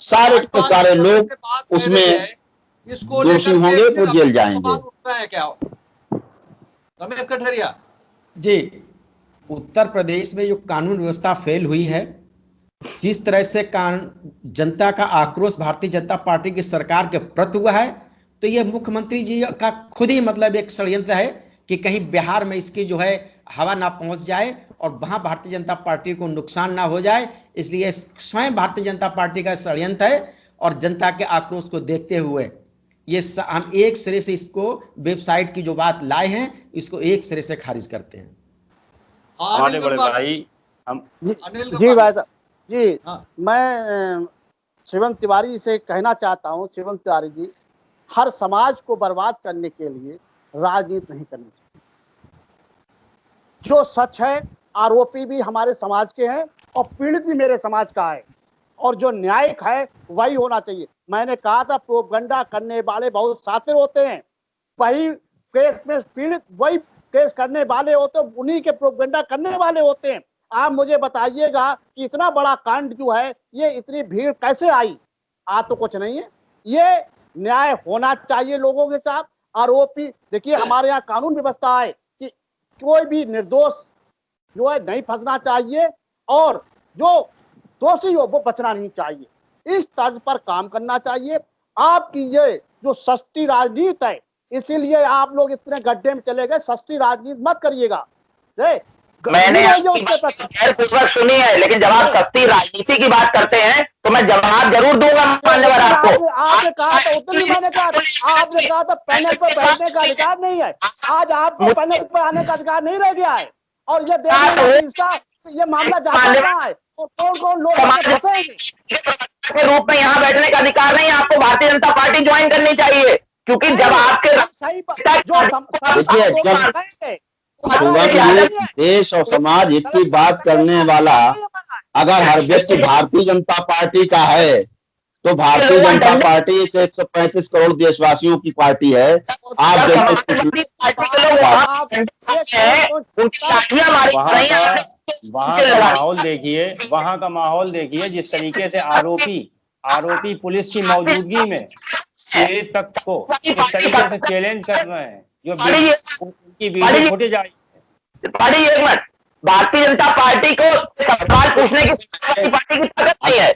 सारे के सारे लोग उसमें इसको दोषी लेकर के होंगे फिर वो जेल अपने जाएंगे। सवाल उठ रहे हैं क्या रमेश कठरिया? जी, उत्तर प्रदेश में जो कानून व्यवस्था फेल हुई है, जिस तरह से जनता का आक्रोश भारतीय जनता पार्टी की सरकार के प्रति हुआ है, तो यह मुख्यमंत्री जी का खुद ही मतलब एक षड्यंत्र है कि कहीं बिहार में इसकी जो है हवा ना पहुंच जाए और वहां भारतीय जनता पार्टी को नुकसान ना हो जाए, इसलिए स्वयं भारतीय जनता पार्टी का षड्यंत्र है। और जनता के आक्रोश को देखते हुए ये हम एक सिरे से इसको वेबसाइट की जो बात लाए हैं, इसको एक सिरे से खारिज करते हैं। हमारे बड़े भाई हम अनिल जी भाई साहब जी, हाँ। मैं शिवम तिवारी से कहना चाहता हूं, शिवम तिवारी जी, हर समाज को बर्बाद करने के लिए राजनीति नहीं करनी चाहिए। जो सच है, आरोपी भी हमारे समाज के हैं और पीड़ित भी मेरे समाज का है, और जो न्यायिक है वही होना चाहिए। मैंने कहा था प्रोपगंडा करने वाले बहुत शातिर होते हैं, वही केस में पीड़ित वही केस करने वाले होते, उन्हीं के प्रोपगंडा करने वाले होते हैं। आप मुझे बताइएगा कि इतना बड़ा कांड जो है, ये इतनी भीड़ कैसे आई? आ तो कुछ नहीं है। ये न्याय होना चाहिए लोगों के साथ। आरोपी, देखिए हमारे यहाँ कानून व्यवस्था है कि कोई भी निर्दोष जो है नहीं फंसना चाहिए, और जो दोषी हो वो बचना नहीं चाहिए। इस तर्ज पर काम करना चाहिए। आपकी ये जो सस्ती राजनीति है, इसीलिए आप लोग इतने गड्ढे में चले गए। सस्ती राजनीति मत करिएगा। मैंने आपकी बात गौरपूर्वक सुनी है, लेकिन जब आप सस्ती राजनीति की बात करते हैं तो मैं जवाब जरूर दूंगा मान्यवर आपको। आपने कहा था, उतनी मैंने कहा था, आपने कहा था पैनल पर बैठने का अधिकार नहीं है। आज आपको पैनल पर आने का अधिकार नहीं रह गया है, और ये देखना इसका ये मामला जाता रहा है और कौन कौन लोग के रूप में यहाँ बैठने का अधिकार नहीं है। आपको भारतीय जनता पार्टी ज्वाइन करनी चाहिए, क्योंकि जब आपके सही देश और समाज हित की बात करने वाला अगर हर व्यक्ति भारतीय जनता पार्टी का है, तो भारतीय जनता पार्टी 135 करोड़ देशवासियों की पार्टी है। आप वहाँ का माहौल देखिए, वहाँ का माहौल देखिए, जिस तरीके से आरोपी पुलिस की मौजूदगी में शेर तक को इस तरीके से चैलेंज कर रहे हैं, जो उनकी वीडियो फुटेज आई है। एक मिनट, भारतीय जनता पार्टी को सवाल पूछने की पार्टी की ताकत नहीं है।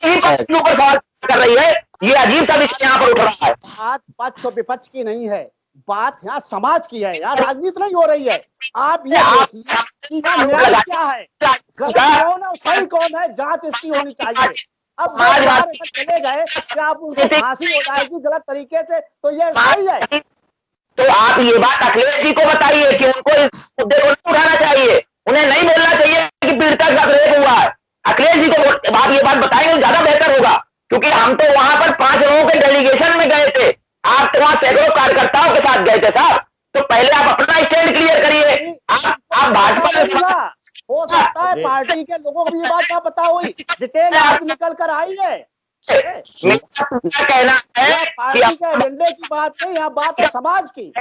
विपक्षियों को सवाल कर रही है, ये अजीब सा विषय यहाँ पर उठ रहा है। बात पक्ष और विपक्ष की नहीं है, बात यहाँ समाज की है। यहाँ राजनीति नहीं हो रही है। आप ये देखिए न्याय क्या है, गलत कौन है, सही कौन है, जांच इसकी होनी चाहिए। अब चले गए कि आप उनको फांसी हो जाएगी गलत तरीके से, तो ये सही है? तो आप ये बात अखिलेश जी को बताइए कि उनको इस मुद्दे को नहीं उठाना चाहिए, उन्हें नहीं बोलना चाहिए कि पीड़िता का रेप हुआ है। अखिलेश जी को आप ये बात बताएंगे ज्यादा बेहतर होगा, क्योंकि हम तो वहां पर 5 लोगों के डेलीगेशन में गए थे, आप तो वहां सैकड़ों कार्यकर्ताओं के साथ गए थे साहब। तो पहले आप अपना स्टैंड क्लियर करिए। आप भाजपा हो सकता है पार्टी के लोगों को ये बात ना पता हुई, डिटेल आज निकल कर आई है। कहना है पार्टी के एजेंडे की बात नहीं, यहाँ बात है समाज की।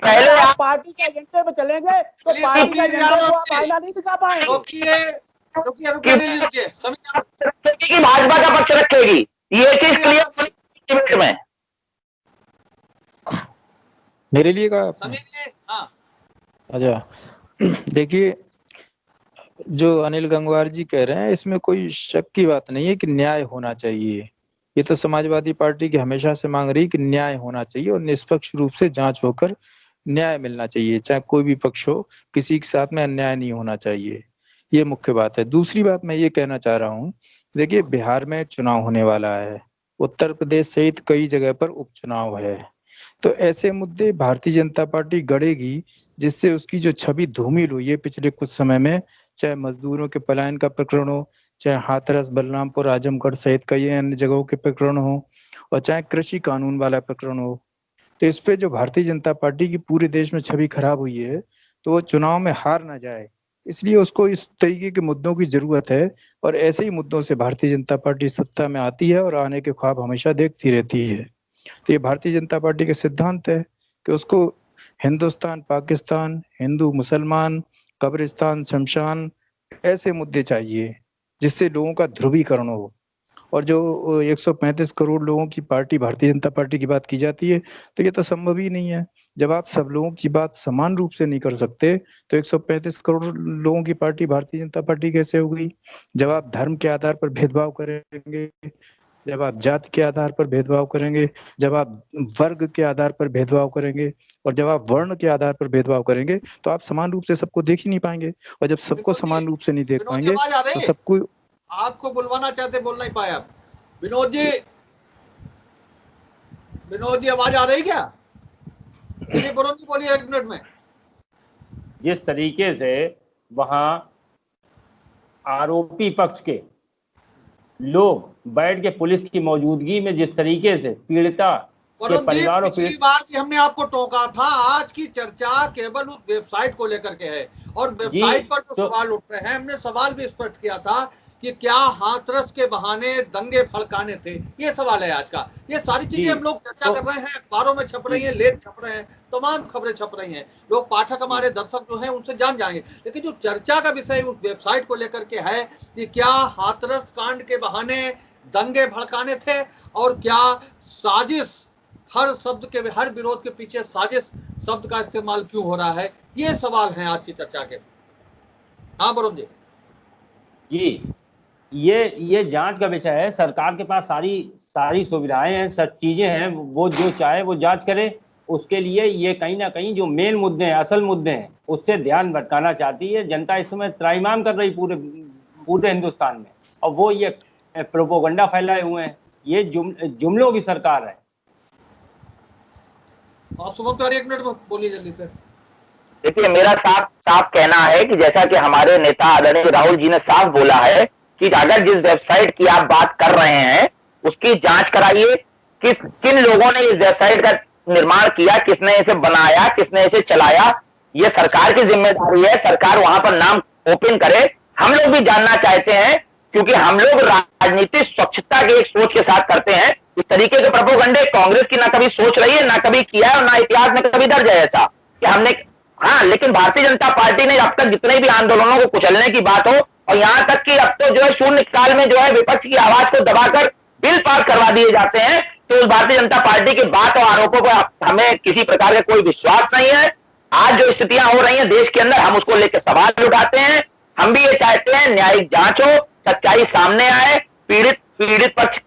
पहले आप पार्टी के एजेंडे पे चलेंगे तो पार्टी के एजेंडे को आप आईना नहीं दिखा पाएंगे। की भाजपा का पक्ष रखेगी, ये चीज क्लियर में मेरे लिए का। हाँ। अच्छा देखिए, जो अनिल गंगवार जी कह रहे हैं, इसमें कोई शक की बात नहीं है कि न्याय होना चाहिए। ये तो समाजवादी पार्टी की हमेशा से मांग रही कि न्याय होना चाहिए और निष्पक्ष रूप से जांच होकर न्याय मिलना चाहिए, चाहे कोई भी पक्ष हो, किसी के साथ में अन्याय नहीं होना चाहिए। ये मुख्य बात है। दूसरी बात मैं ये कहना चाह रहा हूँ, देखिए बिहार में चुनाव होने वाला है, उत्तर प्रदेश सहित कई जगह पर उपचुनाव है, तो ऐसे मुद्दे भारतीय जनता पार्टी गढ़ेगी जिससे उसकी जो छवि धूमिल हुई है पिछले कुछ समय में, चाहे मजदूरों के पलायन का प्रकरण हो, चाहे हाथरस, बलरामपुर, आजमगढ़ सहित कई अन्य जगहों के प्रकरण हो, और चाहे कृषि कानून वाला प्रकरण हो, तो इस पे जो भारतीय जनता पार्टी की पूरे देश में छवि खराब हुई है, तो वो चुनाव में हार ना जाए, इसलिए उसको इस तरीके के मुद्दों की जरूरत है। और ऐसे ही मुद्दों से भारतीय जनता पार्टी सत्ता में आती है और आने के ख्वाब हमेशा देखती रहती है। तो ये भारतीय जनता पार्टी का सिद्धांत है कि उसको हिंदुस्तान, पाकिस्तान, हिंदू मुसलमान, कब्रिस्तान, शमशान, ऐसे मुद्दे चाहिए जिससे लोगों का ध्रुवीकरण हो। और जो 135 करोड़ लोगों की पार्टी भारतीय जनता पार्टी की बात की जाती है, तो ये तो संभव ही नहीं है। जब आप सब लोगों की बात समान रूप से नहीं कर सकते तो 135 करोड़ लोगों की पार्टी भारतीय जनता पार्टी कैसे हो गई? जब आप धर्म के आधार पर भेदभाव करेंगे, जब आप जाति के आधार पर भेदभाव करेंगे, जब आप वर्ग के आधार पर भेदभाव करेंगे और जब आप वर्ण के आधार पर भेदभाव करेंगे, तो आप समान रूप से सबको देख ही नहीं पाएंगे। और जब सबको समान रूप से नहीं देख विनोद जी, पाएंगे आवाज आ तो रही है? सबको आपको बुलवाना चाहते, बोल नहीं पाए आप। विनोद जी, आवाज आ रही क्या? बोलिए 1 मिनट में। जिस तरीके से वहां आरोपी पक्ष के लोग बैठ के पुलिस की मौजूदगी में जिस तरीके से पीड़िता के परिवार और पिछली बार की हमने आपको टोका था, आज की चर्चा केवल उस वेबसाइट को लेकर के है, और वेबसाइट पर जो सवाल उठ रहे हैं, हमने सवाल भी स्पष्ट किया था कि क्या हाथरस के बहाने दंगे भड़काने थे, ये सवाल है आज का। ये सारी चीजें हम लोग चर्चा कर रहे हैं, अखबारों में छप रही हैं, लेख छप रहे हैं, तमाम खबरें छप रही हैं, लोग पाठक हमारे दर्शक जो हैं उनसे जान जाएंगे। लेकिन जो चर्चा का विषय उस वेबसाइट को लेकर के है कि क्या हाथरस कांड के बहाने दंगे भड़काने थे, और क्या साजिश, हर शब्द के, हर विरोध के पीछे साजिश शब्द का इस्तेमाल क्यों हो रहा है, ये सवाल हैं आज की चर्चा के। हाँ वरुण जी। ये जांच का विषय है। सरकार के पास सारी सुविधाएं हैं, सब चीजें हैं, वो जो चाहे वो जांच करे। उसके लिए ये कहीं ना कहीं जो मेन मुद्दे हैं, असल मुद्दे हैं, उससे ध्यान भटकाना चाहती है जनता। इस समय त्राहिमाम कर रही पूरे हिंदुस्तान में, और वो ये प्रोपोगंडा फैलाए हुए हैं। ये जुमलों की सरकार है। शुभम तिवारी 1 मिनट बोलिए जल्दी से। देखिए, मेरा साफ कहना है कि जैसा कि हमारे नेता आदरणीय राहुल जी ने साफ बोला है कि अगर जिस वेबसाइट की आप बात कर रहे हैं उसकी जांच कराइए। किन लोगों ने इस वेबसाइट का निर्माण किया, किसने इसे बनाया, किसने इसे चलाया, ये सरकार की जिम्मेदारी है। सरकार वहां पर नाम ओपन करे। हम लोग भी जानना चाहते हैं, क्योंकि हम लोग राजनीतिक स्वच्छता की एक सोच के साथ करते हैं। इस तरीके के प्रोपोगंडे कांग्रेस की ना कभी सोच रही है, ना कभी किया है, और ना इतिहास में कभी दर्ज है ऐसा कि हमने। हाँ, लेकिन भारतीय जनता पार्टी ने अब तक जितने भी आंदोलनों को कुचलने की बात हो, और यहां तक कि अब तो जो है शून्यकाल में जो है विपक्ष की आवाज को दबाकर बिल पास करवा दिए जाते हैं, तो उस भारतीय जनता पार्टी की बात और आरोपों को हमें किसी प्रकार का कोई विश्वास नहीं है। आज जो स्थितियां हो रही हैं देश के अंदर, हम उसको लेकर सवाल उठाते हैं। हम भी ये चाहते हैं न्यायिक जांच हो, सच्चाई सामने आए, पीड़ित पक्ष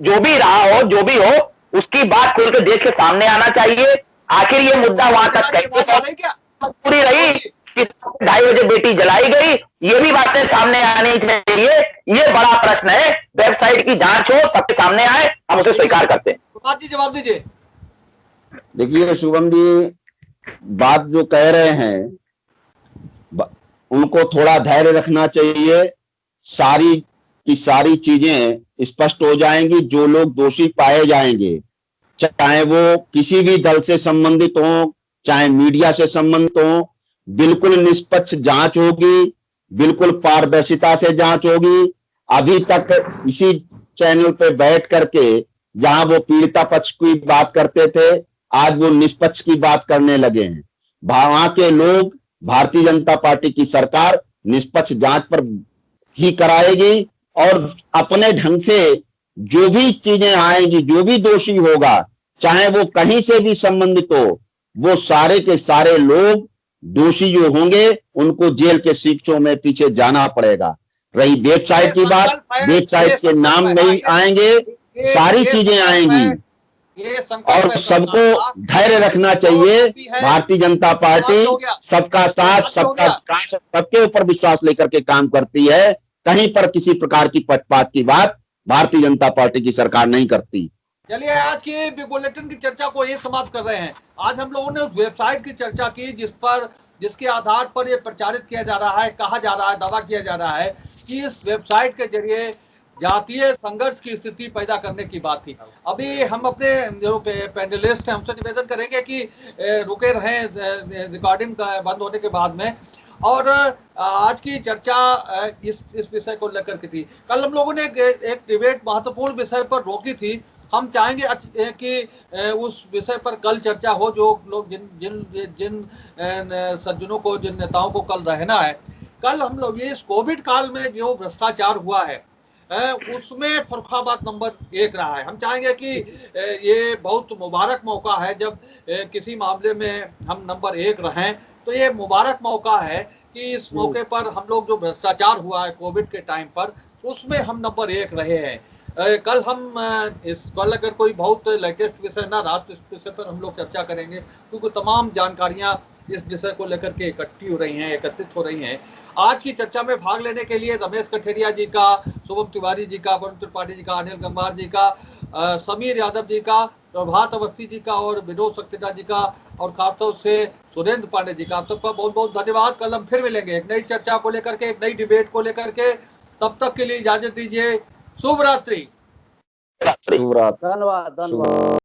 जो भी रहा हो, जो भी हो, उसकी बात खुल के देश के सामने आना चाहिए। आखिर ये मुद्दा वहां तक कैसे पूरी रही कि 2:30 बजे बेटी जलाई गई, ये भी बातें सामने आनी चाहिए। ये बड़ा प्रश्न है। वेबसाइट की जांच हो, सबके सामने आए, हम उसे स्वीकार करते हैं। जवाब दीजिए। देखिए शुभम जी, बात जो कह रहे हैं उनको थोड़ा धैर्य रखना चाहिए। सारी की सारी चीजें स्पष्ट हो जाएंगी। जो लोग दोषी पाए जाएंगे, चाहे वो किसी भी दल से संबंधित हो, चाहे मीडिया से संबंधित हो, बिल्कुल निष्पक्ष जांच होगी, बिल्कुल पारदर्शिता से जांच होगी। अभी तक इसी चैनल पे बैठ करके जहां वो पीड़िता पक्ष की बात करते थे, आज वो निष्पक्ष की बात करने लगे हैं। वहां के लोग, भारतीय जनता पार्टी की सरकार निष्पक्ष जांच पर ही कराएगी, और अपने ढंग से जो भी चीजें आएंगी, जो भी दोषी होगा, चाहे वो कहीं से भी संबंधित हो, वो सारे के सारे लोग दोषी जो होंगे उनको जेल के शिक्षों में पीछे जाना पड़ेगा। रही वेबसाइट की बात, वेबसाइट के नाम नहीं आएंगे, सारी चीजें आएंगी, और सबको धैर्य रखना चाहिए। भारतीय जनता पार्टी सबका साथ, सबका विकास, सबके ऊपर विश्वास लेकर के काम करती है। कहीं पर किसी प्रकार की पक्षपात की बात भारतीय जनता पार्टी की सरकार नहीं करती। चलिए, आज की बुलेटिन की चर्चा को ये समाप्त कर रहे हैं। आज हम लोगों ने उस वेबसाइट की चर्चा की जिसके आधार पर ये प्रचारित किया जा रहा है, कहा जा रहा है, दावा किया जा रहा है कि इस वेबसाइट के जरिए जातीय संघर्ष की स्थिति पैदा करने की बात थी। अभी हम अपने जो पैनलिस्ट हैं हमसे निवेदन करेंगे कि रुके रहें रिकॉर्डिंग बंद होने के बाद में। और आज की चर्चा इस विषय को लेकर के थी। कल हम लोगों ने एक डिबेट महत्वपूर्ण विषय पर रोकी थी। हम चाहेंगे कि उस विषय पर कल चर्चा हो। जो लोग जिन सज्जनों को, जिन नेताओं को कल रहना है, कल हम लोग ये इस कोविड काल में जो भ्रष्टाचार हुआ है, उसमें फर्रुखाबाद नंबर 1 रहा है। हम चाहेंगे कि ये बहुत मुबारक मौका है, जब किसी मामले में हम नंबर 1 रहें तो ये मुबारक मौका है कि इस मौके पर हम लोग जो भ्रष्टाचार हुआ है कोविड के टाइम पर, उसमें हम नंबर 1 रहे हैं। कल अगर कोई बहुत लेटेस्ट विषय ना रहा तो इस विषय पर हम लोग चर्चा करेंगे, क्योंकि तमाम जानकारियां इस विषय को लेकर के इकट्ठी हो रही हैं, एकत्रित हो रही हैं। आज की चर्चा में भाग लेने के लिए रमेश कठेरिया जी का, शुभम तिवारी जी का, वरुण त्रिपाठी जी का, अनिल गंगवार जी का, समीर यादव जी का, प्रभात अवस्थी जी का और विनोद सक्सेना जी का, और खासतौर से सुरेंद्र पांडे जी का। आप सबका बहुत बहुत धन्यवाद। कल हम फिर मिलेंगे एक नई चर्चा को लेकर के, एक नई डिबेट को लेकर के। तब तक के लिए इजाजत दीजिए। शुभ रात्रि। धन्यवाद। धन्यवाद।